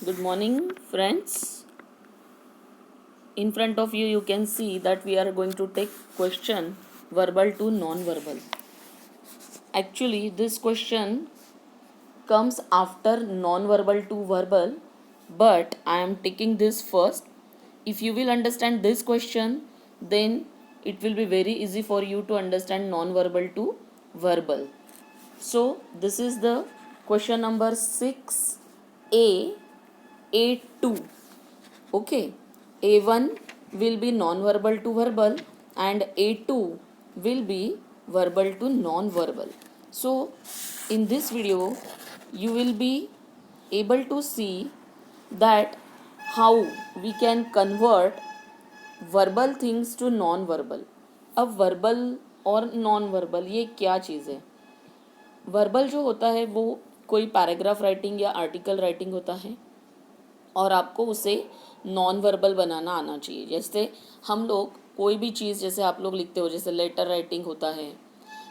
Good morning, friends. In front of you, you can see that we are going to take question verbal to non-verbal. Actually, this question comes after non-verbal to verbal, but I am taking this first. If you will understand this question, then it will be very easy for you to understand non-verbal to verbal. So, this is the question number 6A, A2. Okay, A1 will be non-verbal to verbal and A2 will be verbal to non-verbal. So, in this video, you will be able to see that how we can convert verbal things to non-verbal. अब verbal और non-verbal ये क्या चीज़ है? Verbal जो होता है वो कोई पैराग्राफ राइटिंग या आर्टिकल राइटिंग होता है और आपको उसे नॉन वर्बल बनाना आना चाहिए। जैसे हम लोग कोई भी चीज़ जैसे आप लोग लिखते हो, जैसे लेटर राइटिंग होता है,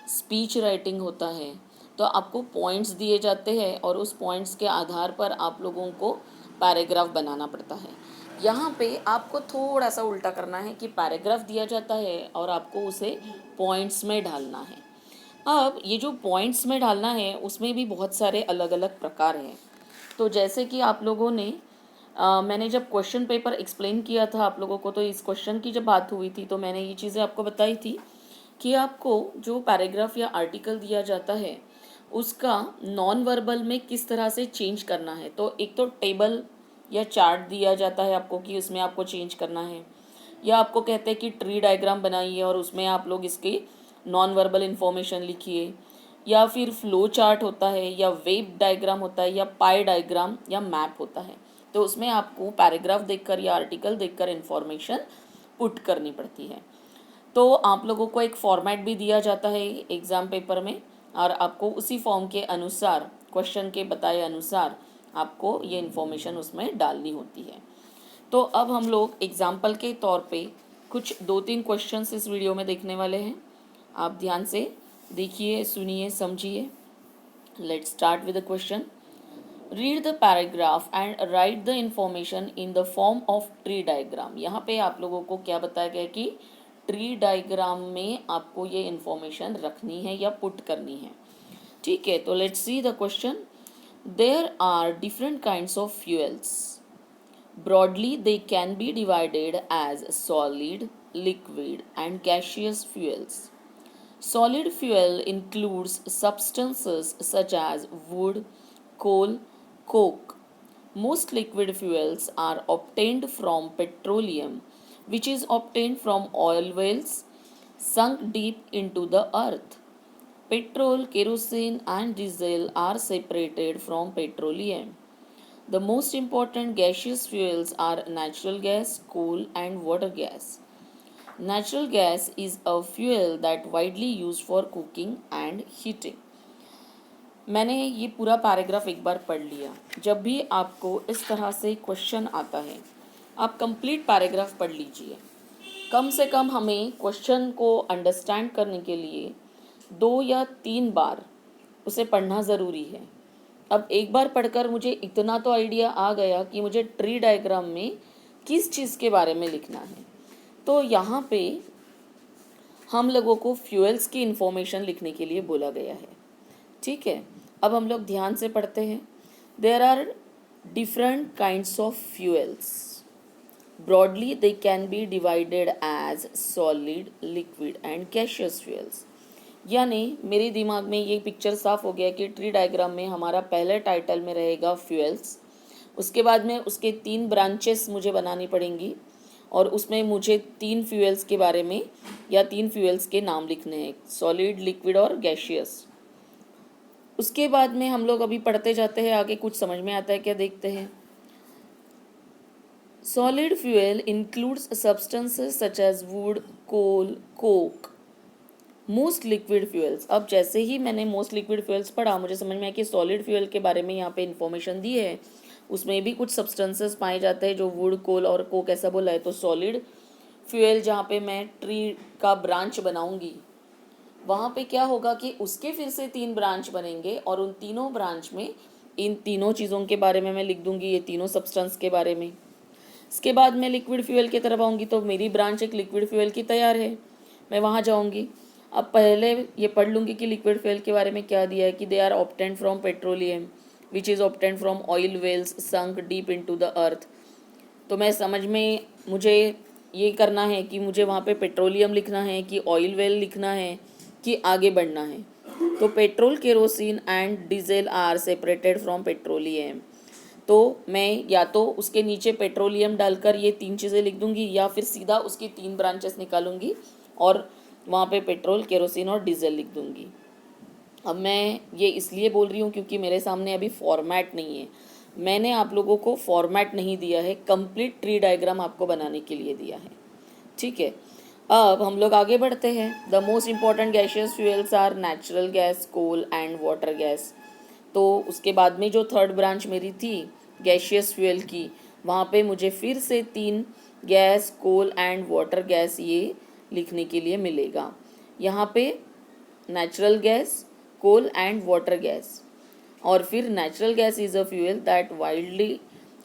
स्पीच राइटिंग होता है, तो आपको पॉइंट्स दिए जाते हैं और उस पॉइंट्स के आधार पर आप लोगों को पैराग्राफ बनाना पड़ता है। यहाँ पे आपको थोड़ा सा उल्टा करना है कि पैराग्राफ दिया जाता है और आपको उसे पॉइंट्स में डालना है। अब ये जो पॉइंट्स में डालना है उसमें भी बहुत सारे अलग अलग प्रकार हैं। तो जैसे कि आप लोगों ने मैंने जब क्वेश्चन पेपर एक्सप्लेन किया था आप लोगों को, तो इस क्वेश्चन की जब बात हुई थी तो मैंने ये चीज़ें आपको बताई थी कि आपको जो पैराग्राफ या आर्टिकल दिया जाता है उसका नॉन वर्बल में किस तरह से चेंज करना है। तो एक तो टेबल या चार्ट दिया जाता है आपको कि उसमें आपको चेंज करना है, या आपको कहते हैं कि ट्री डायग्राम बनाइए और उसमें आप लोग इसकी नॉन वर्बल इंफॉर्मेशन लिखिए, या फिर फ्लो चार्ट होता है, या वेव डायग्राम होता है, या पाई डायग्राम या मैप होता है। तो उसमें आपको पैराग्राफ देखकर या आर्टिकल देखकर इंफॉर्मेशन पुट करनी पड़ती है। तो आप लोगों को एक फॉर्मेट भी दिया जाता है एग्ज़ाम पेपर में और आपको उसी फॉर्म के अनुसार, क्वेश्चन के बताए अनुसार आपको ये इन्फॉर्मेशन उसमें डालनी होती है। तो अब हम लोग एग्जाम्पल के तौर पे कुछ 2-3 क्वेश्चंस इस वीडियो में देखने वाले हैं। आप ध्यान से देखिए, सुनिए, समझिए। Let's start with the question. Read the paragraph and right the information in the form of tree diagram. यहाँ पे आप लोगों को क्या बताया गया कि ट्री डायग्राम में आपको ये इंफॉर्मेशन रखनी है या पुट करनी है। ठीक है, तो let's see the question. There are different kinds of fuels. Broadly, they can be divided as solid, liquid, and gaseous fuels. Solid fuel includes substances such as wood, coal, coke. Most liquid fuels are obtained from petroleum, which is obtained from oil wells sunk deep into the earth. Petrol, kerosene, and diesel are separated from petroleum. The most important gaseous fuels are natural gas, coal, and water gas. Natural gas is a fuel that widely used for cooking and heating. मैंने ये पूरा paragraph एक बार पढ़ लिया। जब भी आपको इस तरह से क्वेश्चन आता है, आप कंप्लीट पैराग्राफ पढ़ लीजिए। कम से कम हमें क्वेश्चन को अंडरस्टैंड करने के लिए 2 या 3 बार उसे पढ़ना ज़रूरी है। अब एक बार पढ़कर मुझे इतना तो आइडिया आ गया कि मुझे ट्री डायग्राम में किस चीज़ के बारे में लिखना है। तो यहाँ पे हम लोगों को फ्यूल्स की इंफॉर्मेशन लिखने के लिए बोला गया है। ठीक है, अब हम लोग ध्यान से पढ़ते हैं। There are different kinds of fuels. Broadly they can be divided as solid, liquid and gaseous fuels. यानी मेरे दिमाग में ये पिक्चर साफ हो गया कि ट्री डायग्राम में हमारा पहले टाइटल में रहेगा फ्यूल्स, उसके बाद में उसके 3 ब्रांचेस मुझे बनानी पड़ेंगी और उसमें मुझे 3 फ्यूल्स के बारे में या 3 फ्यूल्स के नाम लिखने हैं, सॉलिड, लिक्विड और गैसियस। उसके बाद में हम लोग अभी पढ़ते जाते हैं आगे, कुछ समझ में आता है क्या, देखते हैं। Solid fuel includes substances such as wood, coal, coke. Most liquid fuels. अब जैसे ही मैंने मोस्ट लिक्विड फ्यूल्स पढ़ा, मुझे समझ में आया कि सॉलिड फ्यूल के बारे में यहाँ पे इन्फॉर्मेशन दी है। उसमें भी कुछ सब्सटेंसेस पाए जाते हैं जो वुड, कोल और कोक ऐसा बोला है। तो सॉलिड फ्यूल जहाँ पे मैं ट्री का ब्रांच बनाऊंगी, वहाँ पे क्या होगा कि उसके फिर से 3 ब्रांच बनेंगे और उन तीनों ब्रांच में इन तीनों चीज़ों के बारे में मैं लिख दूंगी, ये तीनों सब्सटेंस के बारे में। इसके बाद मैं लिक्विड फ्यूल की तरफ आऊँगी, तो मेरी ब्रांच एक लिक्विड फ्यूल की तैयार है, मैं वहाँ जाऊँगी। अब पहले ये पढ़ लूँगी कि लिक्विड फ्यूल के बारे में क्या दिया है कि they are obtained from petroleum which is obtained from oil wells sunk deep into the earth. तो मैं समझ में मुझे ये करना है कि मुझे वहाँ पे पेट्रोलियम लिखना है कि ऑयल वेल लिखना है कि आगे बढ़ना है। तो petrol, kerosene and diesel are separated from petroleum. तो मैं या तो उसके नीचे पेट्रोलियम डालकर ये तीन चीज़ें लिख दूंगी, या फिर सीधा उसकी तीन ब्रांचेस निकालूंगी और वहाँ पे पेट्रोल, केरोसिन और डीजल लिख दूंगी। अब मैं ये इसलिए बोल रही हूँ क्योंकि मेरे सामने अभी फॉर्मेट नहीं है, मैंने आप लोगों को फॉर्मेट नहीं दिया है, कंप्लीट ट्री डायग्राम आपको बनाने के लिए दिया है, ठीक है। अब हम लोग आगे बढ़ते हैं। The most important gaseous fuels are natural gas, coal and water gas. तो उसके बाद में जो थर्ड ब्रांच मेरी थी गैशियस फ्यूल की, वहाँ पे मुझे फिर से तीन gas, coal and water gas ये लिखने के लिए मिलेगा। यहाँ पे natural gas, coal and water gas, और फिर natural gas is a fuel that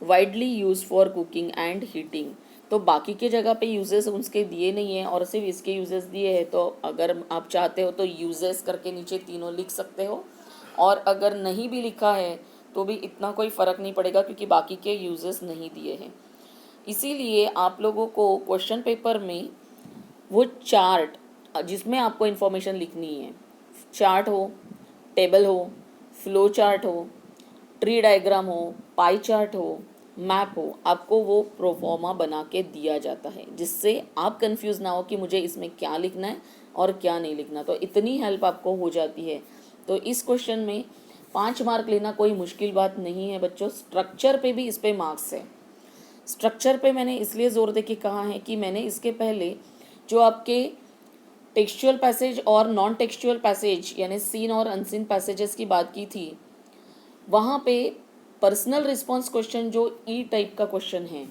widely use for cooking and heating. तो बाकी के जगह पे यूजेस उसके दिए नहीं हैं और सिर्फ इसके यूजेस दिए हैं। तो अगर आप चाहते हो तो यूजेस करके नीचे तीनों लिख सकते हो, और अगर नहीं भी लिखा है तो भी इतना कोई फ़र्क नहीं पड़ेगा क्योंकि बाकी के यूजेस नहीं दिए हैं। इसीलिए आप लोगों को क्वेश्चन पेपर में वो चार्ट जिसमें आपको इन्फॉर्मेशन लिखनी है, चार्ट हो, टेबल हो, फ्लो चार्ट हो, ट्री डायग्राम हो, पाई चार्ट हो, मैप हो, आपको वो प्रोफॉर्मा बना के दिया जाता है, जिससे आप कंफ्यूज ना हो कि मुझे इसमें क्या लिखना है और क्या नहीं लिखना। तो इतनी हेल्प आपको हो जाती है। तो इस क्वेश्चन में 5 मार्क लेना कोई मुश्किल बात नहीं है बच्चों। स्ट्रक्चर पे भी इस पे मार्क्स है। स्ट्रक्चर पे मैंने इसलिए ज़ोर दे के कहा है कि मैंने इसके पहले जो आपके टेक्सचुअल पैसेज और नॉन टेक्सचुअल पैसेज यानी सीन और अनसीन पैसेजेस की बात की थी, वहाँ पे पर्सनल रिस्पॉन्स क्वेश्चन जो ई टाइप का क्वेश्चन है,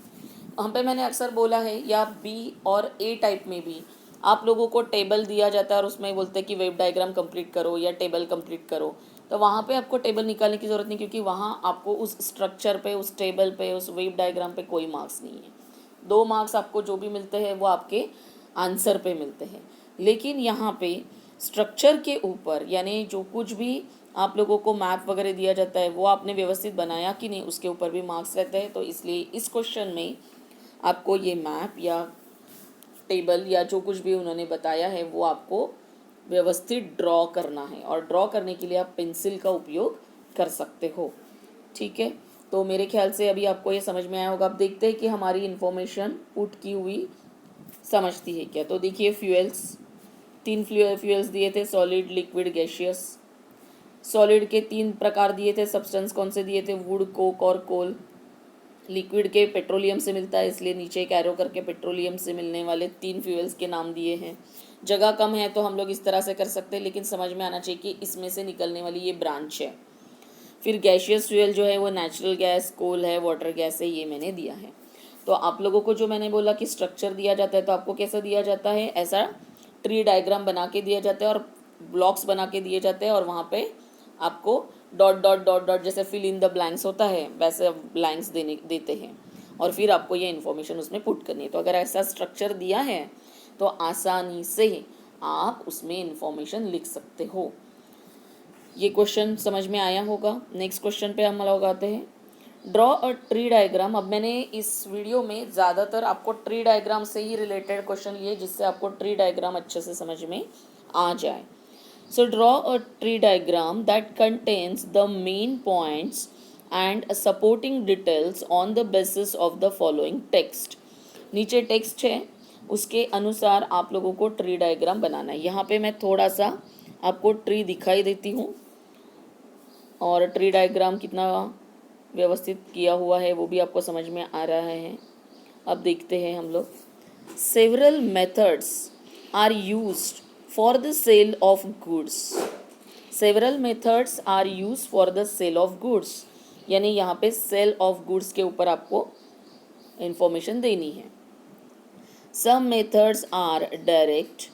वहाँ पे मैंने अक्सर बोला है, या बी और ए टाइप में भी आप लोगों को टेबल दिया जाता है और उसमें बोलते हैं कि वेव डायग्राम कंप्लीट करो या टेबल कंप्लीट करो। तो वहाँ पे आपको टेबल निकालने की ज़रूरत नहीं, क्योंकि वहाँ आपको उस स्ट्रक्चर पे, उस टेबल पे, उस वेव डायग्राम पे कोई मार्क्स नहीं है। 2 मार्क्स आपको जो भी मिलते हैं वो आपके आंसर पे मिलते हैं। लेकिन यहाँ पे स्ट्रक्चर के ऊपर यानी जो कुछ भी आप लोगों को मैप वगैरह दिया जाता है वो आपने व्यवस्थित बनाया कि नहीं, उसके ऊपर भी मार्क्स रहते हैं। तो इसलिए इस क्वेश्चन में आपको ये मैप या टेबल या जो कुछ भी उन्होंने बताया है वो आपको व्यवस्थित ड्रॉ करना है, और ड्रॉ करने के लिए आप पेंसिल का उपयोग कर सकते हो, ठीक है। तो मेरे ख्याल से अभी आपको ये समझ में आया होगा। अब देखते हैं कि हमारी इन्फॉर्मेशन पुट की हुई समझती है क्या। तो देखिए फ्यूल्स, 3 फ्यूल्स दिए थे, सॉलिड, लिक्विड, गैशियस। सॉलिड के 3 प्रकार दिए थे, सब्सटेंस कौन से दिए थे, वुड, कोक और कोल। लिक्विड के पेट्रोलियम से मिलता है, इसलिए नीचे एक एरो करके पेट्रोलियम से मिलने वाले 3 फ्यूल्स के नाम दिए हैं। जगह कम है तो हम लोग इस तरह से कर सकते हैं, लेकिन समझ में आना चाहिए कि इसमें से निकलने वाली ये ब्रांच है। फिर गैशियस फ्यूल जो है वो नेचुरल गैस, कोल है, वाटर गैस है, ये मैंने दिया है। तो आप लोगों को जो मैंने बोला कि स्ट्रक्चर दिया जाता है, तो आपको कैसा दिया जाता है, ऐसा ट्री डायग्राम बना के दिया जाता है और ब्लॉक्स बना के दिए जाते हैं, और वहाँ पे आपको डॉट डॉट डॉट डॉट जैसे फिल इन द ब्लैंक्स होता है वैसे ब्लैंक्स देते हैं, और फिर आपको ये इन्फॉर्मेशन उसमें पुट करनी है। तो अगर ऐसा स्ट्रक्चर दिया है तो आसानी से आप उसमें इन्फॉर्मेशन लिख सकते हो। ये क्वेश्चन समझ में आया होगा। नेक्स्ट क्वेश्चन पे हम लोग आते हैं, ड्रॉ अ ट्री डायग्राम। अब मैंने इस वीडियो में ज़्यादातर आपको ट्री डायग्राम से ही रिलेटेड क्वेश्चन लिए, जिससे आपको ट्री डायग्राम अच्छे से समझ में आ जाए। So draw a tree diagram that contains the main points and supporting details on the basis of the following text. नीचे टेक्स्ट है, उसके अनुसार आप लोगों को ट्री डायग्राम बनाना है। यहाँ पे मैं थोड़ा सा आपको ट्री दिखाई देती हूँ और ट्री डायग्राम कितना व्यवस्थित किया हुआ है वो भी आपको समझ में आ रहा है। अब देखते हैं हम लोग। Several methods are used for the sale of goods. Several methods are used for the sale of goods. यानी यहाँ पे सेल ऑफ गुड्स के ऊपर आपको इंफॉर्मेशन देनी है। Some methods are direct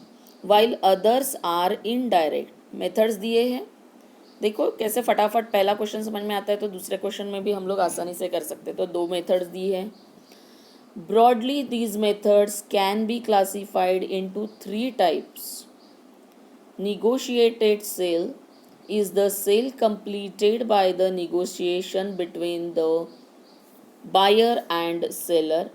while others are indirect. Methods दिए हैं देखो कैसे फटाफट पहला क्वेश्चन समझ में आता है तो दूसरे क्वेश्चन में भी हम लोग आसानी से कर सकते हैं। तो 2 मेथड्स दी है। Broadly these methods can be classified into 3 types. Negotiated sale is the sale completed by the negotiation between the buyer and seller.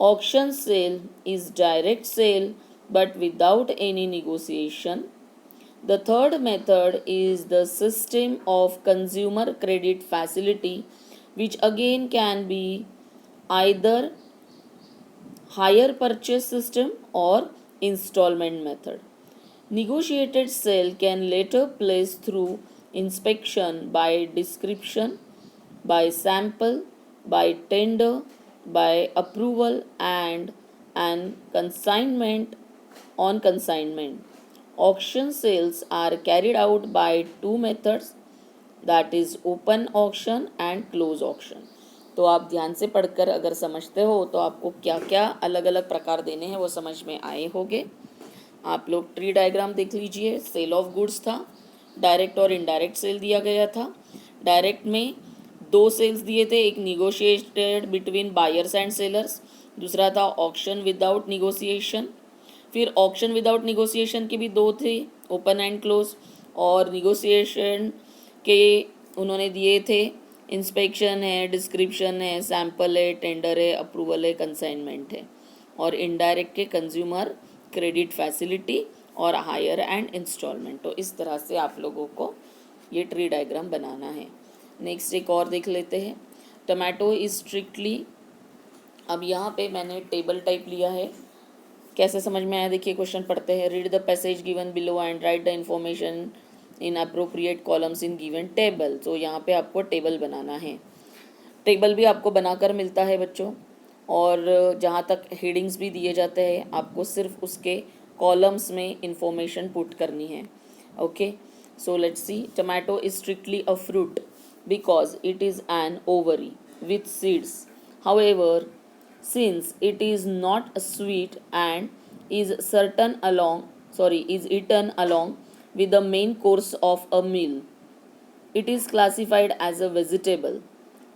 Auction sale is direct sale but without any negotiation. The third method is the system of consumer credit facility, which again can be either hire purchase system or installment method. Negotiated sale can later place through inspection by description, by sample, by tender, by approval and consignment on consignment. Auction sales are carried out by two methods, that is open auction and close auction. तो आप ध्यान से पढ़कर अगर समझते हो तो आपको क्या क्या अलग अलग प्रकार देने हैं वो समझ में आए होंगे। आप लोग ट्री डायग्राम देख लीजिए। सेल ऑफ गुड्स था, डायरेक्ट और इनडायरेक्ट सेल दिया गया था। डायरेक्ट में 2 सेल्स दिए थे, एक negotiated between buyers and sellers, दूसरा था ऑक्शन विदाउट निगोशिएशन। फिर ऑक्शन विदाउट निगोशिएशन के भी 2 थे, ओपन एंड क्लोज। और निगोशिएशन के उन्होंने दिए थे इंस्पेक्शन है, डिस्क्रिप्शन है, सैम्पल है, टेंडर है, अप्रूवल है, कंसाइनमेंट है। और इनडायरेक्ट के कंज्यूमर क्रेडिट फैसिलिटी और हायर एंड इंस्टॉलमेंट। तो इस तरह से आप लोगों को ये ट्री डायग्राम बनाना है। नेक्स्ट एक और देख लेते हैं। टोमेटो इज स्ट्रिक्टली, अब यहाँ पे मैंने टेबल टाइप लिया है। कैसे समझ में आया देखिए, क्वेश्चन पढ़ते हैं। Read the passage given below and right the information in appropriate columns in given table. तो यहाँ पे आपको टेबल बनाना है। टेबल भी आपको बनाकर मिलता है बच्चों, और जहाँ तक हेडिंग्स भी दिए जाते हैं आपको सिर्फ उसके कॉलम्स में इंफॉर्मेशन पुट करनी है। Okay, so let's see. Tomato is strictly a fruit because it is an ovary with seeds. However, since it is not sweet and is eaten along with the main course of a meal, it is classified as a vegetable.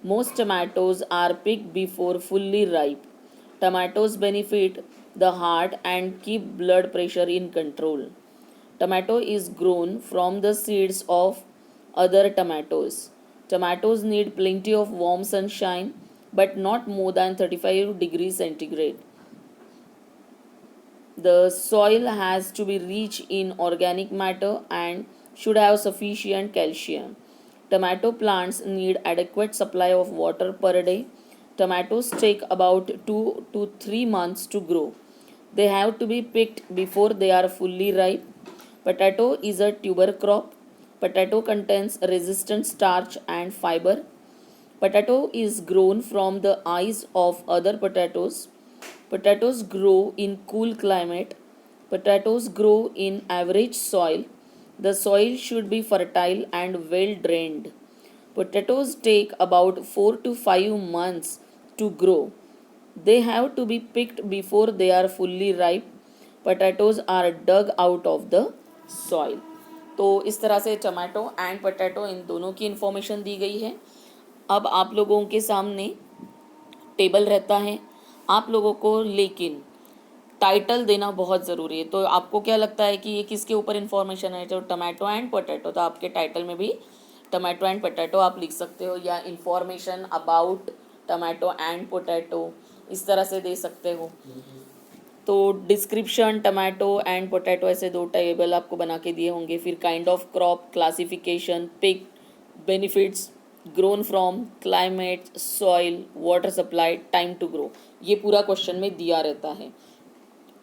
Most tomatoes are picked before fully ripe. Tomatoes benefit the heart and keep blood pressure in control. Tomato is grown from the seeds of other tomatoes. Tomatoes need plenty of warm sunshine, but not more than 35 degrees centigrade. The soil has to be rich in organic matter and should have sufficient calcium. Tomato plants need adequate supply of water per day. Tomatoes take about 2 to 3 months to grow. They have to be picked before they are fully ripe. Potato is a tuber crop. Potato contains resistant starch and fiber. Potato is grown from the eyes of other potatoes. Potatoes grow in cool climate. Potatoes grow in average soil. The soil should be fertile and well drained. Potatoes take about 4 to 5 months to grow. They have to be picked before they are fully ripe. Potatoes are dug out of the soil. तो इस तरह से tomato and potato इन दोनों की information दी गई है। अब आप लोगों के सामने टेबल रहता है आप लोगों को, लेकिन टाइटल देना बहुत ज़रूरी है। तो आपको क्या लगता है कि ये किसके ऊपर इन्फॉर्मेशन है? तो टमाटो एंड पोटैटो, तो आपके टाइटल में भी टमाटो एंड पोटैटो आप लिख सकते हो, या information about tomato and potato इस तरह से दे सकते हो। तो डिस्क्रिप्शन, टमाटो एंड पोटैटो, ऐसे 2 टेबल आपको बना के दिए होंगे। फिर kind of crop, classification, peak, benefits, grown from, climate, soil, water supply, time to grow, ये पूरा क्वेश्चन में दिया रहता है।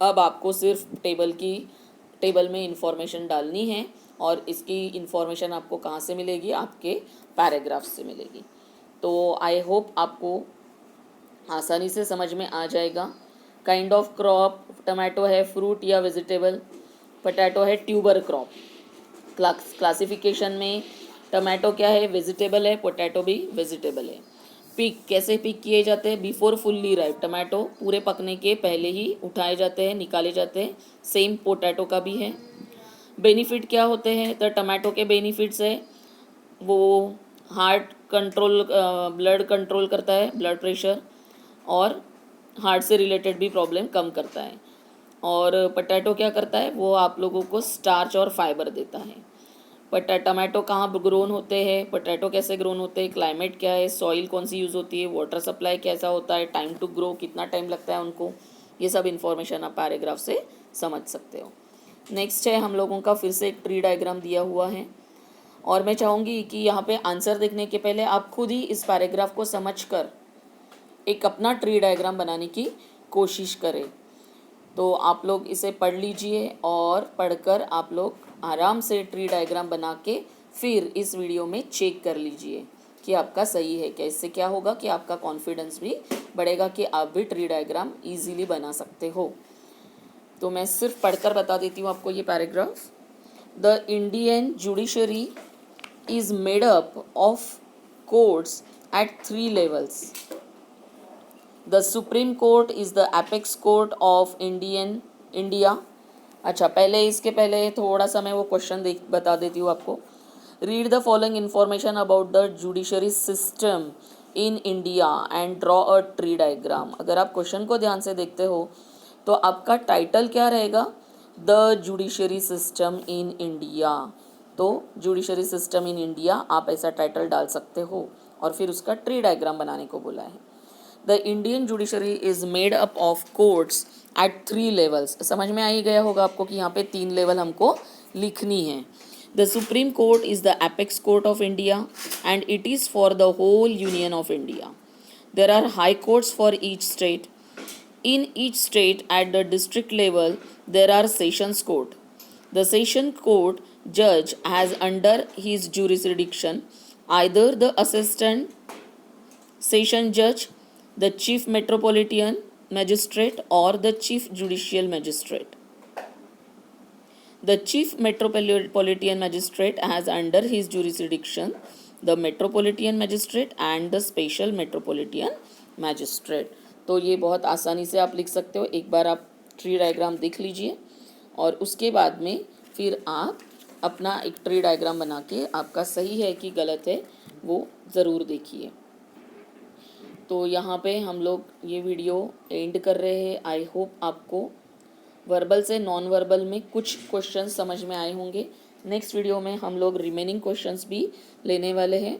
अब आपको सिर्फ टेबल में इंफॉर्मेशन डालनी है, और इसकी इंफॉर्मेशन आपको कहाँ से मिलेगी? आपके पैराग्राफ से मिलेगी। तो आई होप आपको आसानी से समझ में आ जाएगा। काइंड ऑफ क्रॉप, टमाटो है फ्रूट या वेजिटेबल, पोटैटो है ट्यूबर क्रॉप। क्लासिफिकेशन में टमाटो क्या है? वेजिटेबल है, पोटैटो भी वेजिटेबल है। पिक कैसे पिक किए जाते हैं? बिफोर फुल्ली राइप, टमाटो पूरे पकने के पहले ही उठाए जाते हैं, निकाले जाते हैं। सेम पोटैटो का भी है। बेनिफिट क्या होते हैं? तो टमाटो के बेनिफिट्स है, वो हार्ट कंट्रोल, ब्लड कंट्रोल करता है, ब्लड प्रेशर, और हार्ट से रिलेटेड भी प्रॉब्लम कम करता है। और पोटैटो क्या करता है? वो आप लोगों को स्टार्च और फाइबर देता है। टमाटो कहाँ ग्रोन होते हैं, पोटैटो कैसे ग्रोन होते हैं, क्लाइमेट क्या है, सॉइल कौन सी यूज़ होती है, वाटर सप्लाई कैसा होता है, टाइम टू ग्रो कितना टाइम लगता है उनको, ये सब इन्फॉर्मेशन आप पैराग्राफ से समझ सकते हो। नेक्स्ट है हम लोगों का फिर से एक ट्री डायग्राम दिया हुआ है, और मैं चाहूँगी कि यहाँ पे आंसर देखने के पहले आप खुद ही इस पैराग्राफ को समझकर एक अपना ट्री डायग्राम बनाने की कोशिश करें। तो आप लोग इसे पढ़ लीजिए, और पढ़कर आप लोग आराम से ट्री डायग्राम बना के फिर इस वीडियो में चेक कर लीजिए कि आपका सही है क्या। इससे क्या होगा कि आपका कॉन्फिडेंस भी बढ़ेगा कि आप भी ट्री डायग्राम इजीली बना सकते हो। तो मैं सिर्फ पढ़कर बता देती हूँ आपको ये paragraph. The Indian judiciary is made up of courts at 3 levels. The Supreme Court is the apex court of India. अच्छा, पहले इसके पहले थोड़ा सा मैं वो क्वेश्चन बता देती हूँ आपको। Read the following information about the judiciary system in India and draw a tree diagram. अगर आप क्वेश्चन को ध्यान से देखते हो तो आपका टाइटल क्या रहेगा? The judiciary system in India. तो जुडिशरी सिस्टम इन इंडिया आप ऐसा टाइटल डाल सकते हो, और फिर उसका ट्री डायग्राम बनाने को बोला है। The Indian judiciary is made up of courts at 3 levels. समझ में आ ही गया होगा आपको कि यहाँ पे 3 लेवल हमको लिखनी है। The Supreme Court is the apex court of India and it is for the whole union of India. There are high courts for each state. In each state at the district level, there are sessions court. The session court judge has under his jurisdiction either the assistant session judge, the chief metropolitan magistrate, or the chief judicial magistrate. The chief metropolitan magistrate has under his jurisdiction the metropolitan magistrate and the special metropolitan magistrate. तो ये बहुत आसानी से आप लिख सकते हो। एक बार आप ट्री डायग्राम देख लीजिए, और उसके बाद में फिर आप अपना एक ट्री डायग्राम बना के आपका सही है कि गलत है वो ज़रूर देखिए। तो यहाँ पे हम लोग ये वीडियो एंड कर रहे हैं। आई होप आपको वर्बल से नॉन वर्बल में कुछ क्वेश्चन समझ में आए होंगे। नेक्स्ट वीडियो में हम लोग रिमेनिंग क्वेश्चंस भी लेने वाले हैं,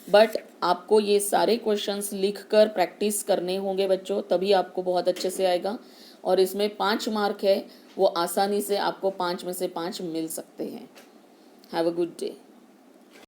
बट आपको ये सारे क्वेश्चंस लिख कर प्रैक्टिस करने होंगे बच्चों, तभी आपको बहुत अच्छे से आएगा। और इसमें 5 मार्क है, वो आसानी से आपको 5 में से 5 मिल सकते हैं। Have a good day.